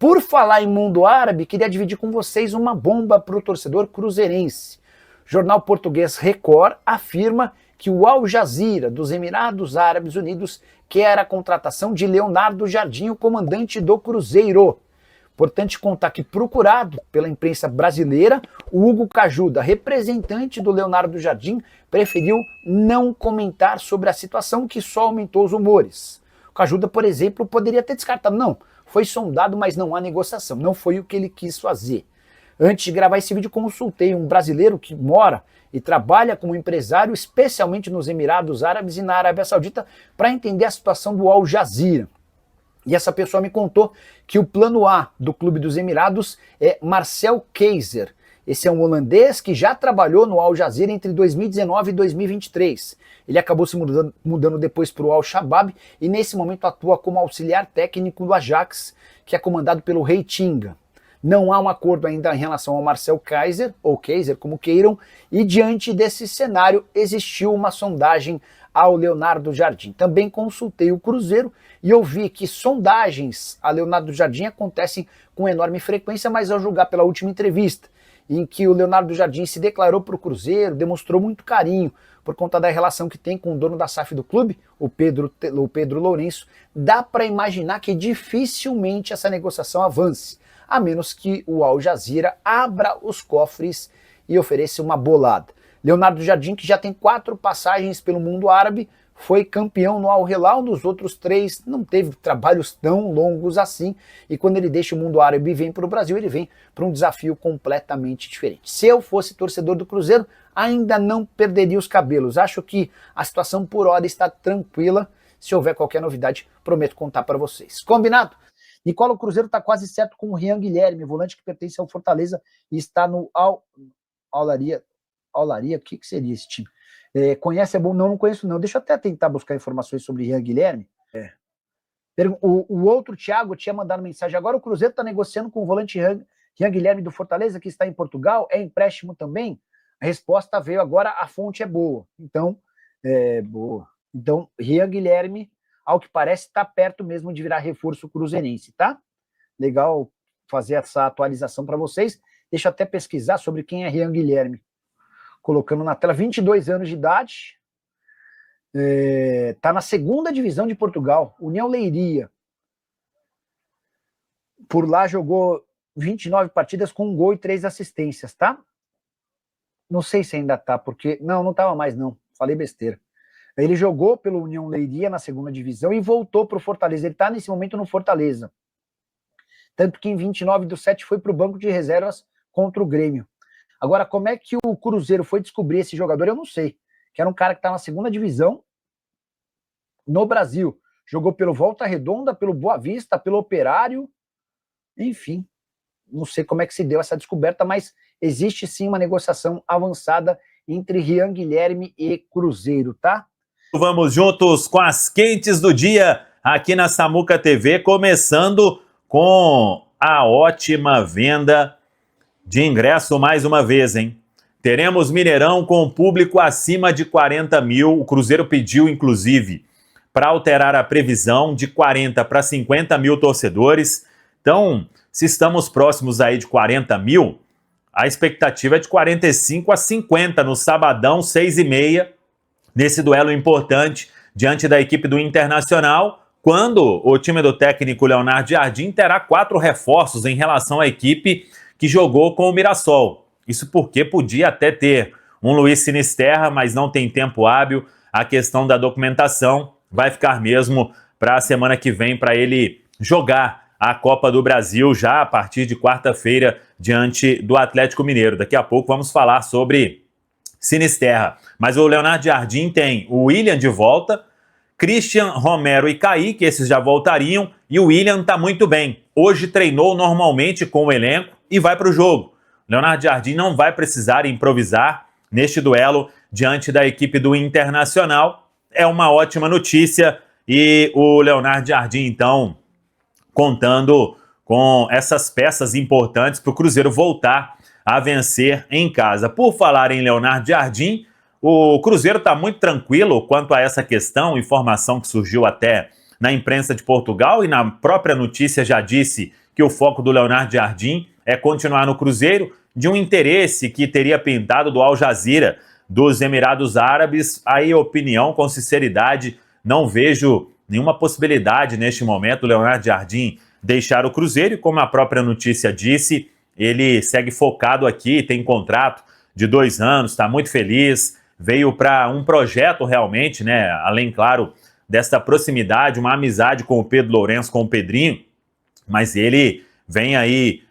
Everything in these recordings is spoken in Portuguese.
Por falar em mundo árabe, queria dividir com vocês uma bomba para o torcedor cruzeirense. Jornal português Record afirma que o Al Jazeera dos Emirados Árabes Unidos quer a contratação de Leonardo Jardim, o comandante do Cruzeiro. Importante contar que, procurado pela imprensa brasileira, o Hugo Cajuda, representante do Leonardo Jardim, preferiu não comentar sobre a situação, que só aumentou os rumores. O Cajuda, por exemplo, poderia ter descartado: não, foi sondado, mas não há negociação, não foi o que ele quis fazer. Antes de gravar esse vídeo, consultei um brasileiro que mora e trabalha como empresário, especialmente nos Emirados Árabes e na Arábia Saudita, para entender a situação do Al Jazeera. E essa pessoa me contou que o plano A do Clube dos Emirados é Marcel Keizer. Esse é um holandês que já trabalhou no Al Jazeera entre 2019 e 2023. Ele acabou se mudando depois para o Al Shabab e nesse momento atua como auxiliar técnico do Ajax, que é comandado pelo Rei Tinga. Não há um acordo ainda em relação ao Marcel Keizer, ou Keizer, como queiram, e diante desse cenário existiu uma sondagem ao Leonardo Jardim. Também consultei o Cruzeiro e ouvi que sondagens a Leonardo Jardim acontecem com enorme frequência, mas ao julgar pela última entrevista, em que o Leonardo Jardim se declarou para o Cruzeiro, demonstrou muito carinho por conta da relação que tem com o dono da SAF do clube, o Pedro Lourenço, dá para imaginar que dificilmente essa negociação avance, a menos que o Al Jazeera abra os cofres e ofereça uma bolada. Leonardo Jardim, que já tem 4 passagens pelo mundo árabe, foi campeão no Al Hilal, nos outros 3 não teve trabalhos tão longos assim, e quando ele deixa o mundo árabe e vem para o Brasil, ele vem para um desafio completamente diferente. Se eu fosse torcedor do Cruzeiro, ainda não perderia os cabelos. Acho que a situação por hora está tranquila. Se houver qualquer novidade, prometo contar para vocês. Combinado? Nicola, o Cruzeiro está quase certo com o Rian Guilherme, volante que pertence ao Fortaleza e está no Al-Laria, o que seria esse time? Conhece? É bom? Não conheço não. Deixa eu até tentar buscar informações sobre Rian Guilherme. O outro Thiago tinha mandado mensagem. Agora o Cruzeiro está negociando com o volante Rian Guilherme do Fortaleza, que está em Portugal. É empréstimo também? A resposta veio agora, a fonte é boa. Então, boa. Então, Rian Guilherme, ao que parece, está perto mesmo de virar reforço cruzeirense, tá? Legal fazer essa atualização para vocês. Deixa eu até pesquisar sobre quem é Rian Guilherme. Colocando na tela, 22 anos de idade, tá na 2ª divisão de Portugal, União Leiria. Por lá jogou 29 partidas com 1 gol e 3 assistências, tá? Não sei se ainda tá, porque... Não tava mais não, falei besteira. Ele jogou pelo União Leiria na 2ª divisão e voltou pro Fortaleza. Ele tá nesse momento no Fortaleza. Tanto que em 29/7 foi pro banco de reservas contra o Grêmio. Agora, como é que o Cruzeiro foi descobrir esse jogador, eu não sei. Que era um cara que tá na 2ª divisão no Brasil. Jogou pelo Volta Redonda, pelo Boa Vista, pelo Operário. Enfim, não sei como é que se deu essa descoberta, mas existe sim uma negociação avançada entre Rian Guilherme e Cruzeiro, tá? Vamos juntos com as quentes do dia aqui na Samuca TV, começando com a ótima venda de ingresso mais uma vez, hein? Teremos Mineirão com público acima de 40 mil. O Cruzeiro pediu, inclusive, para alterar a previsão de 40 para 50 mil torcedores. Então, se estamos próximos aí de 40 mil, a expectativa é de 45 a 50 no sabadão, 6h30, nesse duelo importante diante da equipe do Internacional, quando o time do técnico Leonardo Jardim terá 4 reforços em relação à equipe que jogou com o Mirassol. Isso porque podia até ter um Luiz Sinisterra, mas não tem tempo hábil. A questão da documentação vai ficar mesmo para a semana que vem, para ele jogar a Copa do Brasil já a partir de quarta-feira diante do Atlético Mineiro. Daqui a pouco vamos falar sobre Sinisterra. Mas o Leonardo Jardim tem o William de volta, Christian, Romero e Kaique, esses já voltariam, e o William está muito bem. Hoje treinou normalmente com o elenco e vai para o jogo. Leonardo Jardim não vai precisar improvisar neste duelo diante da equipe do Internacional. É uma ótima notícia e o Leonardo Jardim, então, contando com essas peças importantes para o Cruzeiro voltar a vencer em casa. Por falar em Leonardo Jardim, o Cruzeiro está muito tranquilo quanto a essa questão, informação que surgiu até na imprensa de Portugal e na própria notícia já disse que o foco do Leonardo Jardim é continuar no Cruzeiro, de um interesse que teria pintado do Al Jazeera dos Emirados Árabes. Aí, opinião, com sinceridade, não vejo nenhuma possibilidade neste momento do Leonardo Jardim deixar o Cruzeiro, e como a própria notícia disse, ele segue focado aqui, tem contrato de 2 anos, está muito feliz, veio para um projeto realmente, né, além, claro, dessa proximidade, uma amizade com o Pedro Lourenço, com o Pedrinho, mas ele vem aí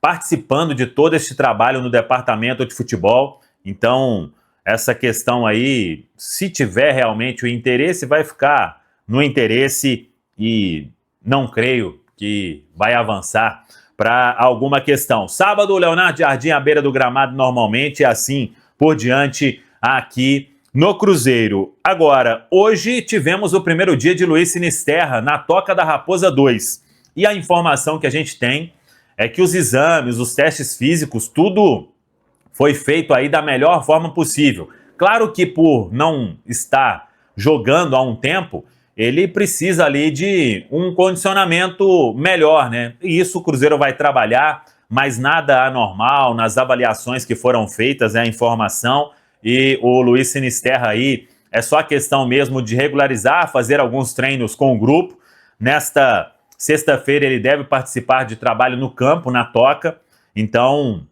participando de todo este trabalho no departamento de futebol. Então, essa questão aí, se tiver realmente o interesse, vai ficar no interesse e não creio que vai avançar para alguma questão. Sábado, o Leonardo Jardim à beira do gramado normalmente, e assim por diante aqui no Cruzeiro. Agora, hoje tivemos o primeiro dia de Luiz Sinisterra na Toca da Raposa 2. E a informação que a gente tem é que os exames, os testes físicos, tudo foi feito aí da melhor forma possível. Claro que por não estar jogando há um tempo, ele precisa ali de um condicionamento melhor, né? E isso o Cruzeiro vai trabalhar, mas nada anormal nas avaliações que foram feitas, é a informação. E o Luiz Sinisterra aí é só questão mesmo de regularizar, fazer alguns treinos com o grupo. Nesta sexta-feira ele deve participar de trabalho no campo, na Toca. Então,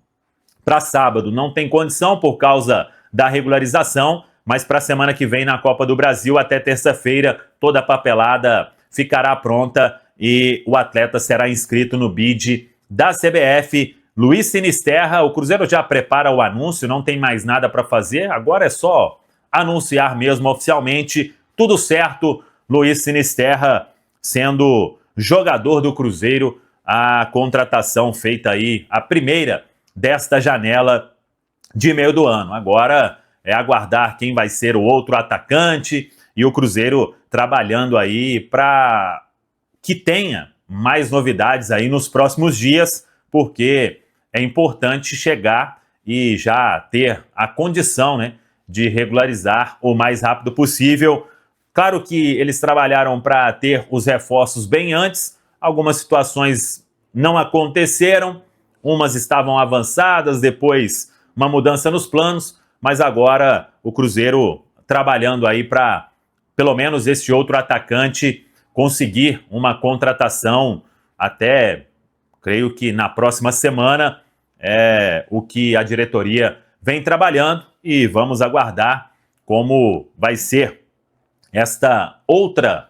para sábado não tem condição por causa da regularização, mas para a semana que vem na Copa do Brasil, até terça-feira, toda a papelada ficará pronta e o atleta será inscrito no BID da CBF. Luiz Sinisterra, o Cruzeiro já prepara o anúncio, não tem mais nada para fazer, agora é só anunciar mesmo oficialmente, tudo certo, Luiz Sinisterra sendo jogador do Cruzeiro, a contratação feita aí, a primeira desta janela de meio do ano. Agora é aguardar quem vai ser o outro atacante e o Cruzeiro trabalhando aí para que tenha mais novidades aí nos próximos dias, porque é importante chegar e já ter a condição, né, de regularizar o mais rápido possível. Claro que eles trabalharam para ter os reforços bem antes, algumas situações não aconteceram, umas estavam avançadas, depois uma mudança nos planos, mas agora o Cruzeiro trabalhando aí para, pelo menos esse outro atacante, conseguir uma contratação até, creio que na próxima semana, é o que a diretoria vem trabalhando e vamos aguardar como vai ser esta outra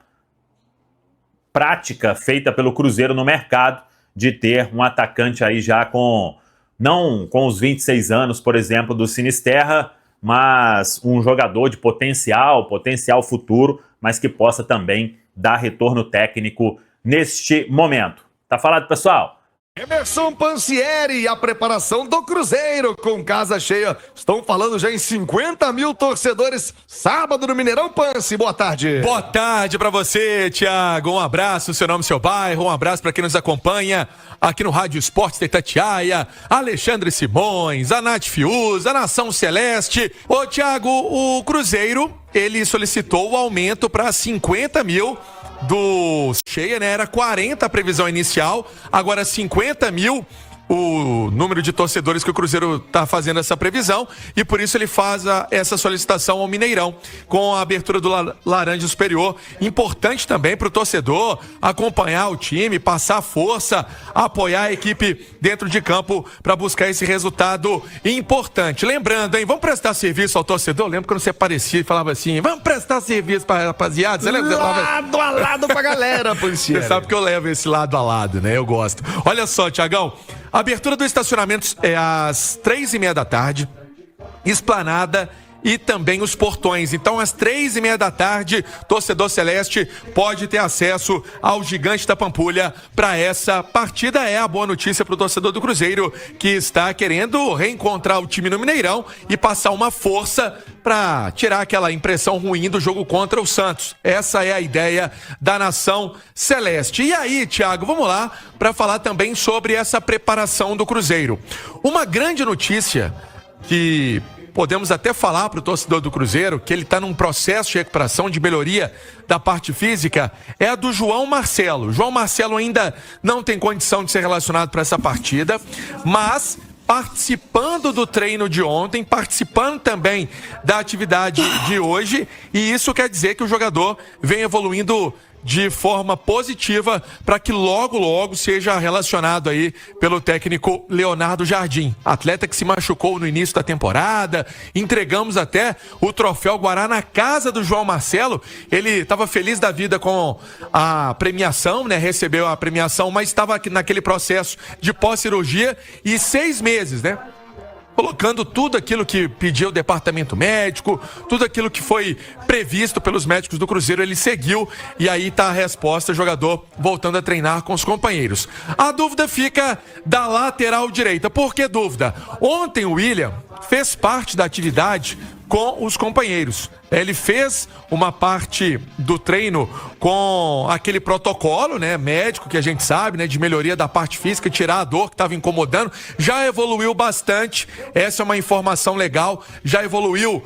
prática feita pelo Cruzeiro no mercado de ter um atacante aí já com, não com os 26 anos, por exemplo, do Sinisterra, mas um jogador de potencial futuro, mas que possa também dar retorno técnico neste momento. Tá falado, pessoal? Emerson Pansieri, a preparação do Cruzeiro com casa cheia. Estão falando já em 50 mil torcedores. Sábado no Mineirão. Pansi, boa tarde. Boa tarde pra você, Thiago. Um abraço, seu nome, seu bairro. Um abraço pra quem nos acompanha aqui no Rádio Esportes de Itatiaia. Alexandre Simões, a Nath Fius, a Nação Celeste. Ô, Thiago, o Cruzeiro, ele solicitou o aumento para 50 mil do cheia, né? Era 40 a previsão inicial, agora 50 mil o número de torcedores que o Cruzeiro está fazendo essa previsão, e por isso ele faz essa solicitação ao Mineirão, com a abertura do Laranja Superior. Importante também para o torcedor acompanhar o time, passar força, apoiar a equipe dentro de campo para buscar esse resultado importante. Lembrando, hein, vamos prestar serviço ao torcedor? Lembra quando você aparecia e falava assim, vamos prestar serviço para rapaziada? Você lembra? Lado a lado pra galera, Pansieri. Você sabe que eu levo esse lado a lado, né? Eu gosto. Olha só, Thiagão, a abertura do estacionamento é às 3h30 da tarde, esplanada e também os portões. Então, às 3h30 da tarde, torcedor celeste pode ter acesso ao Gigante da Pampulha para essa partida. É a boa notícia para o torcedor do Cruzeiro, que está querendo reencontrar o time no Mineirão e passar uma força para tirar aquela impressão ruim do jogo contra o Santos. Essa é a ideia da Nação Celeste. E aí, Thiago, vamos lá para falar também sobre essa preparação do Cruzeiro. Uma grande notícia que podemos até falar para o torcedor do Cruzeiro que ele está num processo de recuperação, de melhoria da parte física, é a do João Marcelo. João Marcelo ainda não tem condição de ser relacionado para essa partida, mas participando do treino de ontem, participando também da atividade de hoje, e isso quer dizer que o jogador vem evoluindo de forma positiva para que logo, logo seja relacionado aí pelo técnico Leonardo Jardim. Atleta que se machucou no início da temporada, entregamos até o troféu Guará na casa do João Marcelo. Ele estava feliz da vida com a premiação, né? Recebeu a premiação, mas estava naquele processo de pós-cirurgia e 6 meses, né? Colocando tudo aquilo que pediu o departamento médico, tudo aquilo que foi previsto pelos médicos do Cruzeiro, ele seguiu e aí tá a resposta, jogador voltando a treinar com os companheiros. A dúvida fica da lateral direita. Por que dúvida? Ontem o William fez parte da atividade com os companheiros. Ele fez uma parte do treino com aquele protocolo, né, médico que a gente sabe, né, de melhoria da parte física, tirar a dor que estava incomodando. Já evoluiu bastante. Essa é uma informação legal. Já evoluiu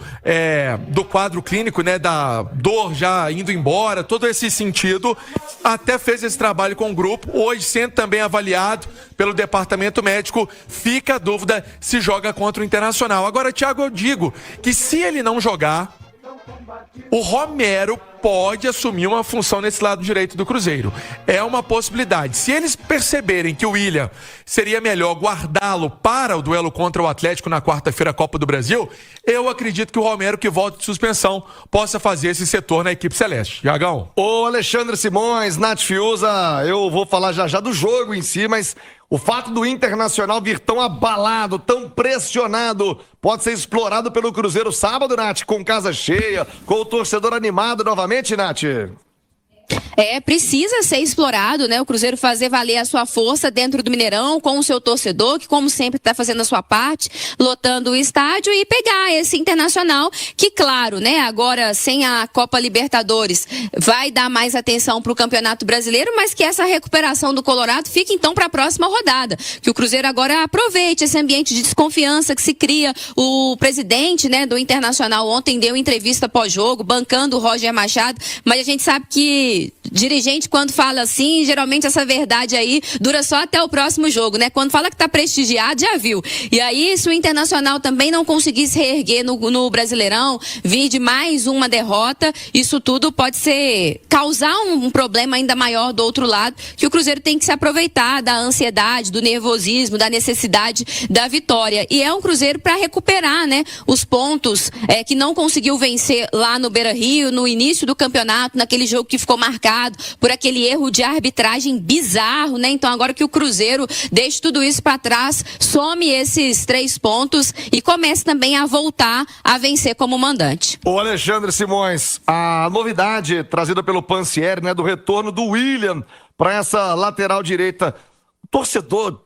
do quadro clínico, né, da dor já indo embora, todo esse sentido. Até fez esse trabalho com o grupo. Hoje sendo também avaliado pelo departamento médico. Fica a dúvida se joga contra o Internacional. Agora, Thiago, eu digo que se ele não jogar, o Romero pode assumir uma função nesse lado direito do Cruzeiro. É uma possibilidade. Se eles perceberem que o William seria melhor guardá-lo para o duelo contra o Atlético na quarta-feira, Copa do Brasil, eu acredito que o Romero, que volta de suspensão, possa fazer esse setor na equipe celeste. Jagão. Ô Alexandre Simões, Nath Fiuza, eu vou falar já do jogo em si, mas o fato do Internacional vir tão abalado, tão pressionado, pode ser explorado pelo Cruzeiro sábado, Nath, com casa cheia, com o torcedor animado novamente, Nath? Precisa ser explorado, né? O Cruzeiro fazer valer a sua força dentro do Mineirão, com o seu torcedor, que como sempre está fazendo a sua parte, lotando o estádio e pegar esse Internacional, que claro, né? Agora sem a Copa Libertadores vai dar mais atenção para o Campeonato Brasileiro, mas que essa recuperação do Colorado fique então para a próxima rodada, que o Cruzeiro agora aproveite esse ambiente de desconfiança que se cria. O presidente, né, do Internacional ontem deu entrevista pós-jogo, bancando o Roger Machado, mas a gente sabe que dirigente, quando fala assim, geralmente essa verdade aí dura só até o próximo jogo, né? Quando fala que tá prestigiado, já viu. E aí, se o Internacional também não conseguir se reerguer no Brasileirão, vir de mais uma derrota, isso tudo pode causar um problema ainda maior do outro lado, que o Cruzeiro tem que se aproveitar da ansiedade, do nervosismo, da necessidade da vitória. E é um Cruzeiro para recuperar, né, os pontos que não conseguiu vencer lá no Beira-Rio, no início do campeonato, naquele jogo que ficou marcado por aquele erro de arbitragem bizarro, né? Então agora que o Cruzeiro deixe tudo isso para trás, some esses 3 pontos e comece também a voltar a vencer como mandante. Ô Alexandre Simões, a novidade trazida pelo Pansieri, né, do retorno do William para essa lateral direita, o torcedor,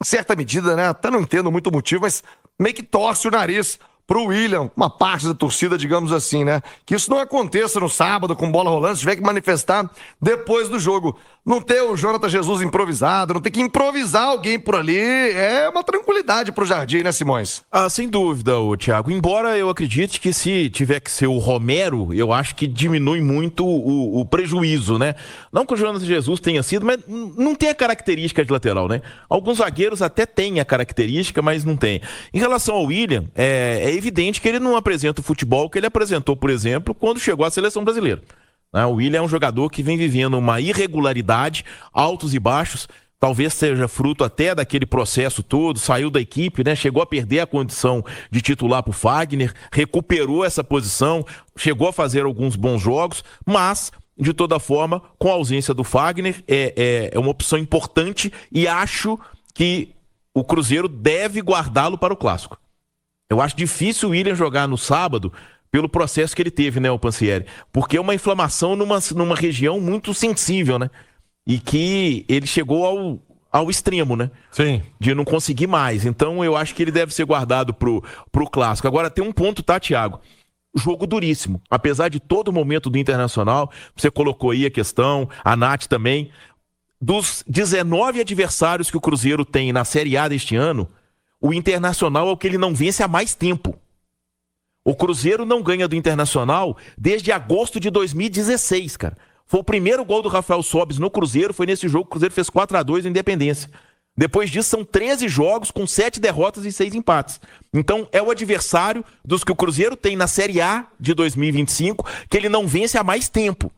em certa medida, né, até não entendo muito o motivo, mas meio que torce o nariz pro William, uma parte da torcida, digamos assim, né? Que isso não aconteça no sábado com bola rolando, se tiver que manifestar depois do jogo. Não ter o Jonathan Jesus improvisado, não ter que improvisar alguém por ali, é uma tranquilidade pro Jardim, né, Simões? Sem dúvida, Thiago. Embora eu acredite que se tiver que ser o Romero, eu acho que diminui muito o prejuízo, né? Não que o Jonathan Jesus tenha sido, mas não tem a característica de lateral, né? Alguns zagueiros até têm a característica, mas não tem. Em relação ao William, é evidente que ele não apresenta o futebol que ele apresentou, por exemplo, quando chegou à seleção brasileira. O William é um jogador que vem vivendo uma irregularidade, altos e baixos, talvez seja fruto até daquele processo todo, saiu da equipe, né? Chegou a perder a condição de titular para o Fagner, recuperou essa posição, chegou a fazer alguns bons jogos, mas, de toda forma, com a ausência do Fagner, é uma opção importante e acho que o Cruzeiro deve guardá-lo para o Clássico. Eu acho difícil o William jogar no sábado pelo processo que ele teve, né, o Pansieri? Porque é uma inflamação numa região muito sensível, né? E que ele chegou ao extremo, né? Sim. De não conseguir mais. Então eu acho que ele deve ser guardado pro Clássico. Agora tem um ponto, tá, Thiago? Jogo duríssimo. Apesar de todo o momento do Internacional, você colocou aí a questão, a Nath também. Dos 19 adversários que o Cruzeiro tem na Série A deste ano, o Internacional é o que ele não vence há mais tempo. O Cruzeiro não ganha do Internacional desde agosto de 2016, cara. Foi o primeiro gol do Rafael Sobis no Cruzeiro, foi nesse jogo que o Cruzeiro fez 4-2 no Independência. Depois disso, são 13 jogos com 7 derrotas e 6 empates. Então, é o adversário dos que o Cruzeiro tem na Série A de 2025, que ele não vence há mais tempo.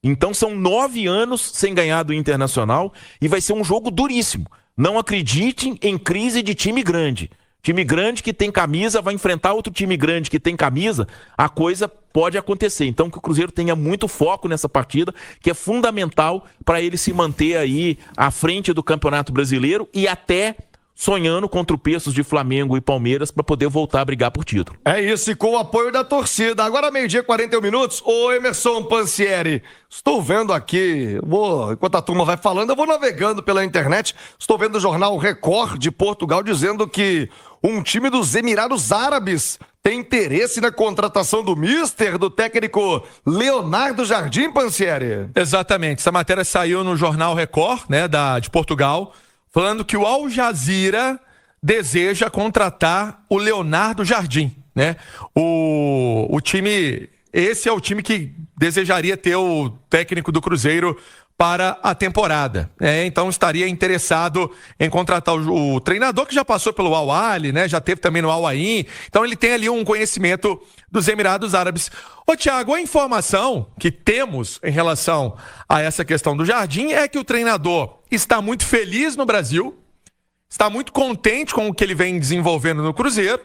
Então, são 9 anos sem ganhar do Internacional e vai ser um jogo duríssimo. Não acreditem em crise de time grande. Time grande que tem camisa vai enfrentar outro time grande que tem camisa, a coisa pode acontecer. Então que o Cruzeiro tenha muito foco nessa partida, que é fundamental para ele se manter aí à frente do Campeonato Brasileiro e até sonhando com tropeços de Flamengo e Palmeiras para poder voltar a brigar por título. É isso, e com o apoio da torcida. Agora, meio-dia, 41 minutos. Ô, Emerson Pansieri, estou vendo aqui, enquanto a turma vai falando, eu vou navegando pela internet. Estou vendo o jornal Record de Portugal dizendo que um time dos Emirados Árabes tem interesse na contratação do mister, do técnico Leonardo Jardim, Pansieri. Exatamente. Essa matéria saiu no jornal Record, né, de Portugal, falando que o Al Jazeera deseja contratar o Leonardo Jardim, né? O time, esse é o time que desejaria ter o técnico do Cruzeiro para a temporada. Então estaria interessado em contratar o treinador que já passou pelo Al Ahly, né? Já teve também no Al Ain. Então ele tem ali um conhecimento dos Emirados Árabes. Ô Thiago, a informação que temos em relação a essa questão do Jardim é que o treinador está muito feliz no Brasil, está muito contente com o que ele vem desenvolvendo no Cruzeiro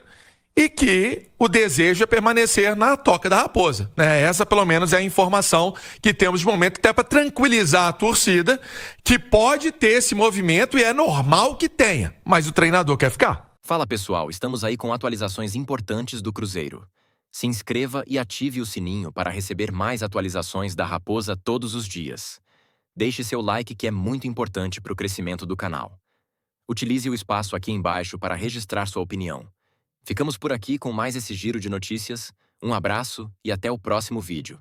e que o desejo é permanecer na Toca da Raposa. Essa, pelo menos, é a informação que temos de momento, até para tranquilizar a torcida, que pode ter esse movimento e é normal que tenha, mas o treinador quer ficar. Fala pessoal, estamos aí com atualizações importantes do Cruzeiro. Se inscreva e ative o sininho para receber mais atualizações da Raposa todos os dias. Deixe seu like que é muito importante para o crescimento do canal. Utilize o espaço aqui embaixo para registrar sua opinião. Ficamos por aqui com mais esse giro de notícias. Um abraço e até o próximo vídeo.